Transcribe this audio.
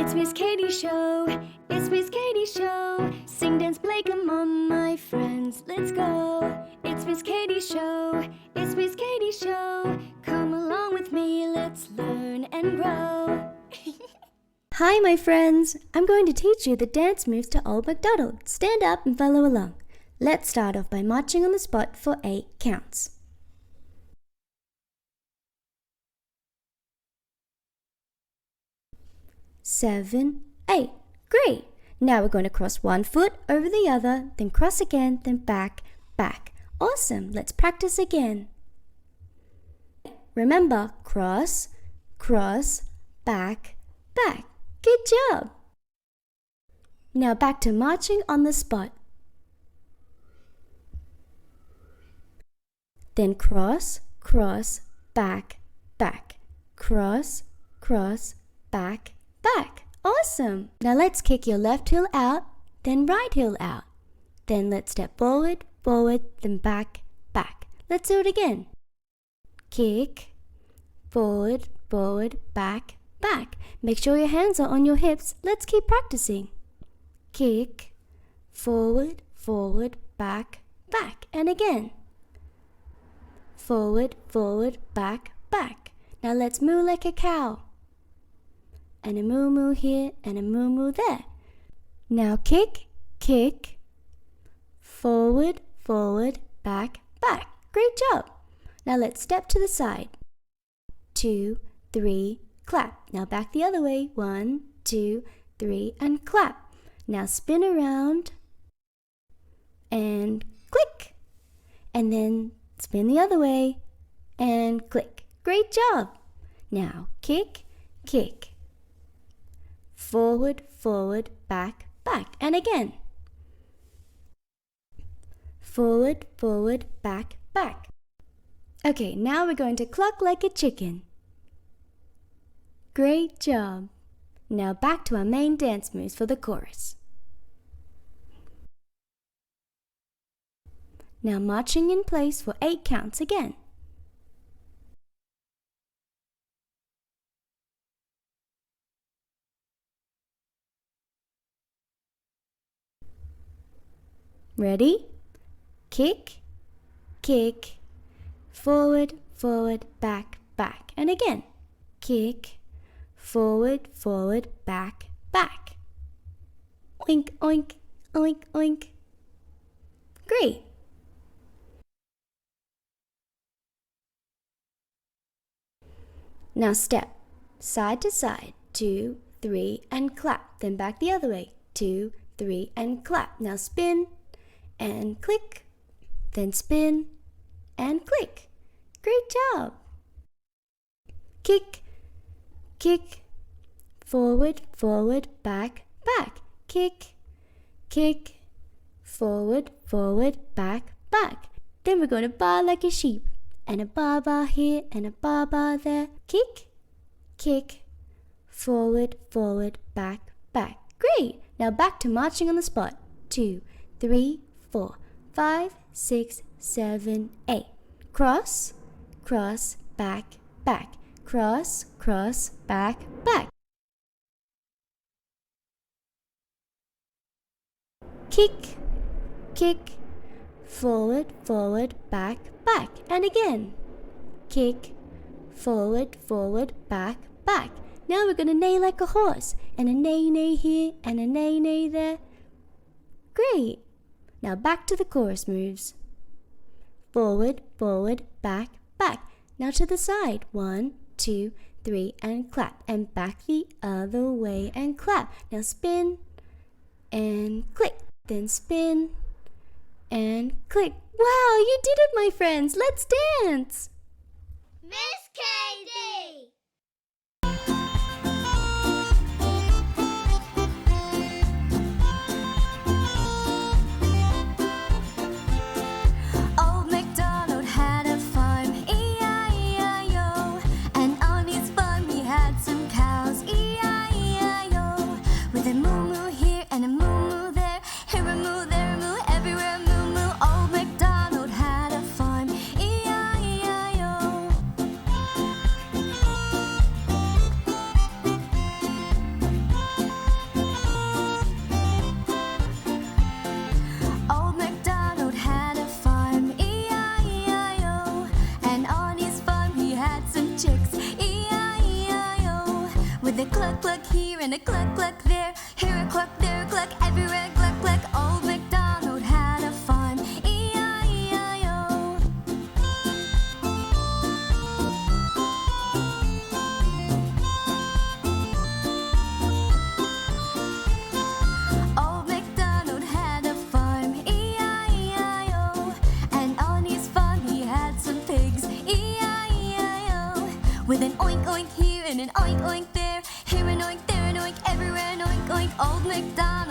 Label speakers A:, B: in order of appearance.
A: It's Miss Katie's show. It's Miss Katie's show. Sing, dance, play, come on, my friends, let's go. It's Miss Katie's show. It's Miss Katie's show. Come along with me, let's learn and grow. Hi, my friends. I'm going to teach you the dance moves to Old MacDonald. Stand up and follow along. Let's start off by marching on the spot for 8 counts. 7, 8. Great! Now we're going to cross one foot over the other, then cross again, then back, back. Awesome! Let's practice again. Remember, cross, cross, back, back. Good job! Now back to marching on the spot. Then cross, cross, back, back. Cross, cross, back, back. Awesome! Now let's kick your left heel out, then right heel out. Then let's step forward, forward, then back, back. Let's do it again. Kick, forward, forward, back, back. Make sure your hands are on your hips. Let's keep practicing. Kick, forward, forward, back, back. And again. Forward, forward, back, back. Now let's moo like a cow. And a moo moo here and a moo moo there. Now kick, kick, forward, forward, back, back. Great job. Now let's step to the side. 2, 3, clap. Now back the other way. 1, 2, 3, and clap. Now spin around and click. And then spin the other way and click. Great job. Now kick, kick. Forward, forward, back, back. And again. Forward, forward, back, back. Okay, now we're going to cluck like a chicken. Great job. Now back to our main dance moves for the chorus. Now marching in place for 8 counts again. Ready? Kick, kick, forward, forward, back, back. And again. Kick, forward, forward, back, back. Oink, oink, oink, oink. Great. Now step side to side. 2, 3, and clap. Then back the other way. 2, 3, and clap. Now spin and click, then spin and click. Great job. Kick, kick, forward, forward, back, back. Kick, kick, forward, forward, back, back. Then we're going to bar like a sheep. And a bar here and a bar there. Kick, kick, forward, forward, back, back. Great. Now back to marching on the spot. 2, 3, 4, 5, 6, 7, 8. Cross, cross, back, back. Cross, cross, back, back. Kick, kick, forward, forward, back, back. And again. Kick, forward, forward, back, back. Now we're going to neigh like a horse. And a neigh, neigh here and a neigh, neigh there. Great. Now back to the chorus moves. Forward, forward, back, back. Now to the side. 1, 2, 3, and clap. And back the other way and clap. Now spin and click. Then spin and click. Wow, you did it, my friends. Let's dance.
B: Miss Katie!
A: Old MacDonald had a farm, E-I-E-I-O. And on his farm he had some cows, E-I-E-I-O. With a moo-moo here and a moo-moo there. Here a moo, there a moo, everywhere a moo-moo. Old MacDonald had a farm, E-I-E-I-O.
C: cluck cluck here and a cluck cluck there. Here a cluck, there a cluck, everywhere cluck cluck. Old MacDonald had a farm, E-I-E-I-O. Old MacDonald had a farm, E-I-E-I-O. And on his farm he had some pigs, E-I-E-I-O. With an oink oink here and an oink oink there. Here an oink, there an oink, everywhere an oink oink. Old MacDonald